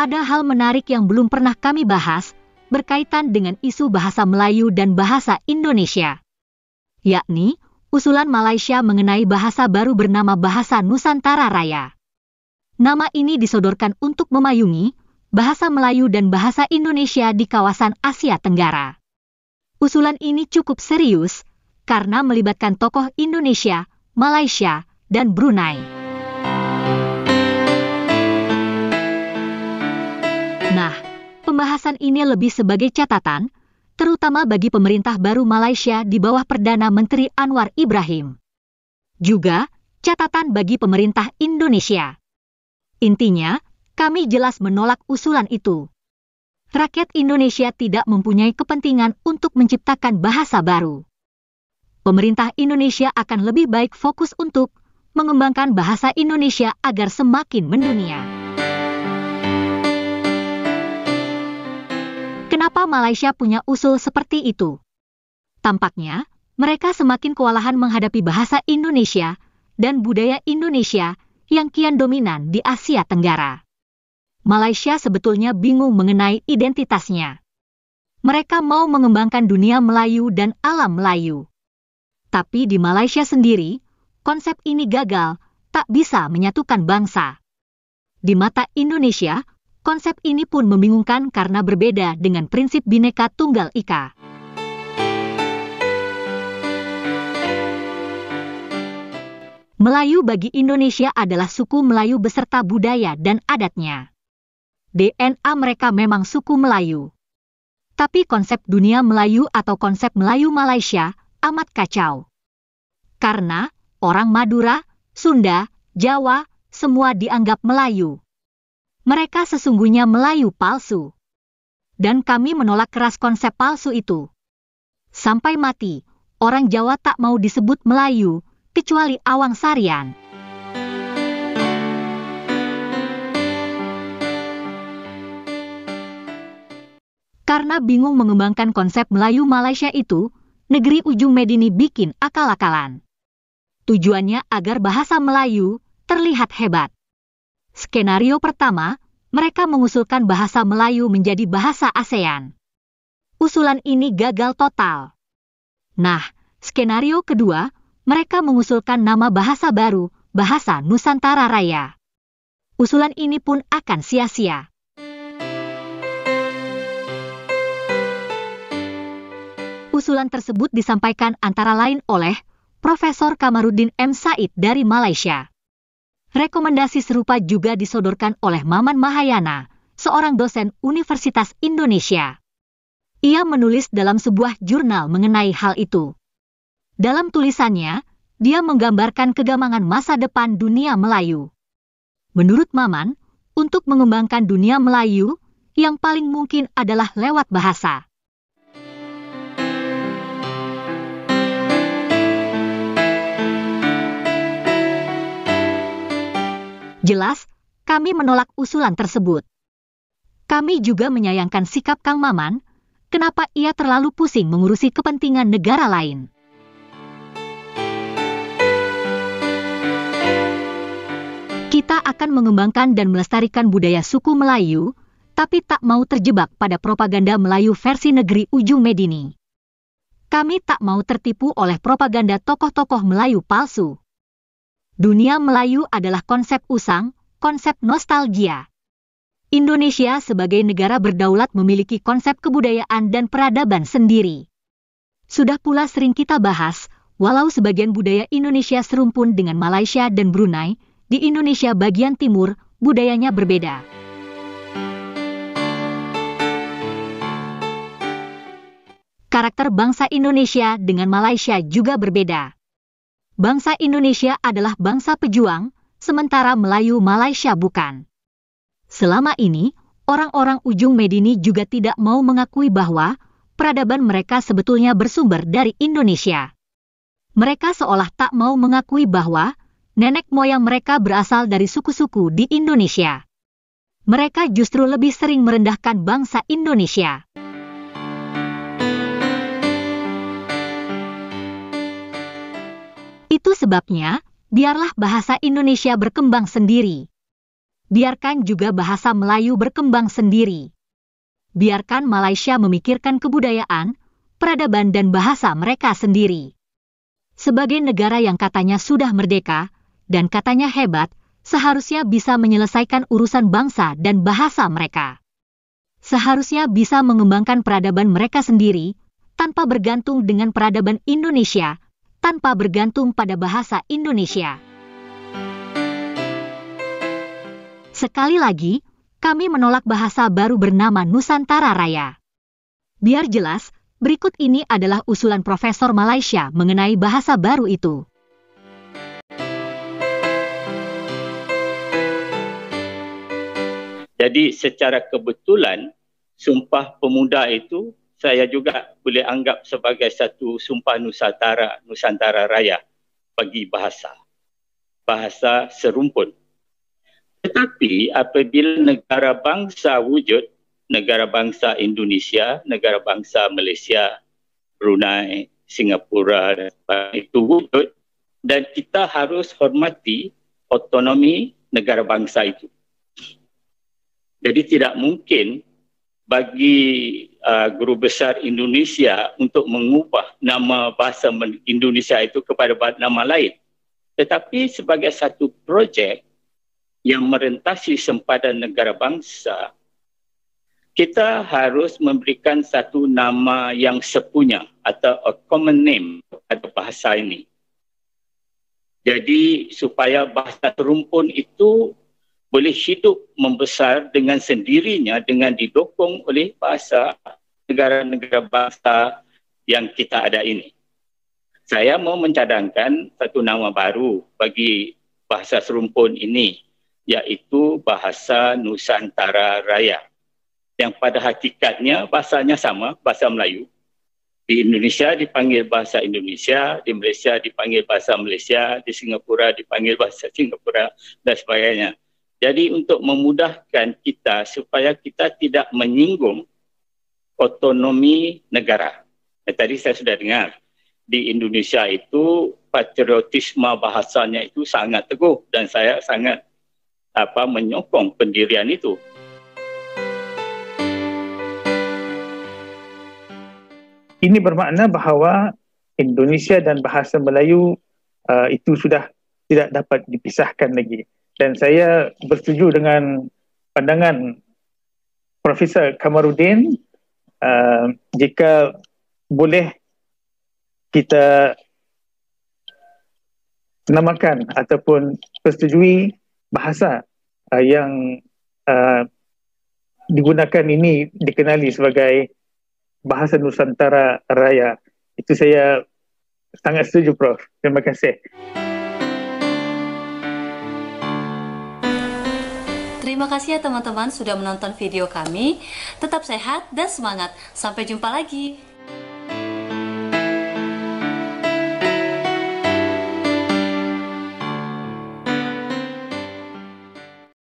Ada hal menarik yang belum pernah kami bahas berkaitan dengan isu bahasa Melayu dan bahasa Indonesia, yakni usulan Malaysia mengenai bahasa baru bernama Bahasa Nusantara Raya. Nama ini disodorkan untuk memayungi bahasa Melayu dan bahasa Indonesia di kawasan Asia Tenggara. Usulan ini cukup serius karena melibatkan tokoh Indonesia, Malaysia, dan Brunei. Nah, pembahasan ini lebih sebagai catatan, terutama bagi pemerintah baru Malaysia di bawah Perdana Menteri Anwar Ibrahim. Juga, catatan bagi pemerintah Indonesia. Intinya, kami jelas menolak usulan itu. Rakyat Indonesia tidak mempunyai kepentingan untuk menciptakan bahasa baru. Pemerintah Indonesia akan lebih baik fokus untuk mengembangkan bahasa Indonesia agar semakin mendunia. Kenapa Malaysia punya usul seperti itu? Tampaknya, mereka semakin kewalahan menghadapi bahasa Indonesia dan budaya Indonesia yang kian dominan di Asia Tenggara. Malaysia sebetulnya bingung mengenai identitasnya. Mereka mau mengembangkan dunia Melayu dan alam Melayu. Tapi di Malaysia sendiri, konsep ini gagal, tak bisa menyatukan bangsa. Di mata Indonesia, konsep ini pun membingungkan karena berbeda dengan prinsip Bhinneka Tunggal Ika. Melayu bagi Indonesia adalah suku Melayu beserta budaya dan adatnya. DNA mereka memang suku Melayu. Tapi konsep dunia Melayu atau konsep Melayu Malaysia amat kacau. Karena orang Madura, Sunda, Jawa, semua dianggap Melayu. Mereka sesungguhnya Melayu palsu. Dan kami menolak keras konsep palsu itu. Sampai mati, orang Jawa tak mau disebut Melayu, kecuali Awang Sarian. Karena bingung mengembangkan konsep Melayu Malaysia itu, negeri ujung Medini bikin akal-akalan. Tujuannya agar bahasa Melayu terlihat hebat. Skenario pertama, mereka mengusulkan bahasa Melayu menjadi bahasa ASEAN. Usulan ini gagal total. Nah, skenario kedua, mereka mengusulkan nama bahasa baru, Bahasa Nusantara Raya. Usulan ini pun akan sia-sia. Usulan tersebut disampaikan antara lain oleh Profesor Kamarudin M. Said dari Malaysia. Rekomendasi serupa juga disodorkan oleh Maman Mahayana, seorang dosen Universitas Indonesia. Ia menulis dalam sebuah jurnal mengenai hal itu. Dalam tulisannya, dia menggambarkan kegamangan masa depan dunia Melayu. Menurut Maman, untuk mengembangkan dunia Melayu, yang paling mungkin adalah lewat bahasa. Jelas, kami menolak usulan tersebut. Kami juga menyayangkan sikap Kang Maman, kenapa ia terlalu pusing mengurusi kepentingan negara lain. Kita akan mengembangkan dan melestarikan budaya suku Melayu, tapi tak mau terjebak pada propaganda Melayu versi negeri ujung Medini. Kami tak mau tertipu oleh propaganda tokoh-tokoh Melayu palsu. Dunia Melayu adalah konsep usang, konsep nostalgia. Indonesia sebagai negara berdaulat memiliki konsep kebudayaan dan peradaban sendiri. Sudah pula sering kita bahas, walau sebagian budaya Indonesia serumpun dengan Malaysia dan Brunei, di Indonesia bagian timur, budayanya berbeda. Karakter bangsa Indonesia dengan Malaysia juga berbeda. Bangsa Indonesia adalah bangsa pejuang, sementara Melayu Malaysia bukan. Selama ini, orang-orang ujung Medini juga tidak mau mengakui bahwa peradaban mereka sebetulnya bersumber dari Indonesia. Mereka seolah tak mau mengakui bahwa nenek moyang mereka berasal dari suku-suku di Indonesia. Mereka justru lebih sering merendahkan bangsa Indonesia. Itu sebabnya, biarlah bahasa Indonesia berkembang sendiri. Biarkan juga bahasa Melayu berkembang sendiri. Biarkan Malaysia memikirkan kebudayaan, peradaban dan bahasa mereka sendiri. Sebagai negara yang katanya sudah merdeka, dan katanya hebat, seharusnya bisa menyelesaikan urusan bangsa dan bahasa mereka. Seharusnya bisa mengembangkan peradaban mereka sendiri, tanpa bergantung dengan peradaban Indonesia, tanpa bergantung pada bahasa Indonesia. Sekali lagi, kami menolak bahasa baru bernama Nusantara Raya. Biar jelas, berikut ini adalah usulan Profesor Malaysia mengenai bahasa baru itu. Jadi secara kebetulan, Sumpah Pemuda itu saya juga boleh anggap sebagai satu sumpah Nusantara Raya bagi bahasa serumpun. Tetapi apabila negara bangsa wujud, negara bangsa Indonesia, negara bangsa Malaysia, Brunei, Singapura itu wujud, dan kita harus hormati otonomi negara bangsa itu. Jadi tidak mungkin bagi Guru Besar Indonesia untuk mengubah nama bahasa Indonesia itu kepada nama lain. Tetapi sebagai satu projek yang merentasi sempadan negara bangsa, kita harus memberikan satu nama yang sepunya atau a common name pada bahasa ini. Jadi supaya bahasa serumpun itu boleh hidup membesar dengan sendirinya dengan didokong oleh bahasa negara-negara bangsa yang kita ada ini. Saya mau mencadangkan satu nama baru bagi bahasa serumpun ini, yaitu bahasa Nusantara Raya. Yang pada hakikatnya bahasanya sama, bahasa Melayu. Di Indonesia dipanggil bahasa Indonesia, di Malaysia dipanggil bahasa Malaysia, di Singapura dipanggil bahasa Singapura dan sebagainya. Jadi untuk memudahkan kita supaya kita tidak menyinggung otonomi negara. Tadi saya sudah dengar di Indonesia itu patriotisme bahasanya itu sangat teguh dan saya sangat menyokong pendirian itu. Ini bermakna bahawa Indonesia dan bahasa Melayu itu sudah tidak dapat dipisahkan lagi. Dan saya bersetuju dengan pandangan Profesor Kamarudin, jika boleh kita namakan ataupun persetujui bahasa yang digunakan ini dikenali sebagai bahasa Nusantara Raya. Itu saya sangat setuju, Prof. Terima kasih. Terima kasih ya teman-teman sudah menonton video kami. Tetap sehat dan semangat. Sampai jumpa lagi.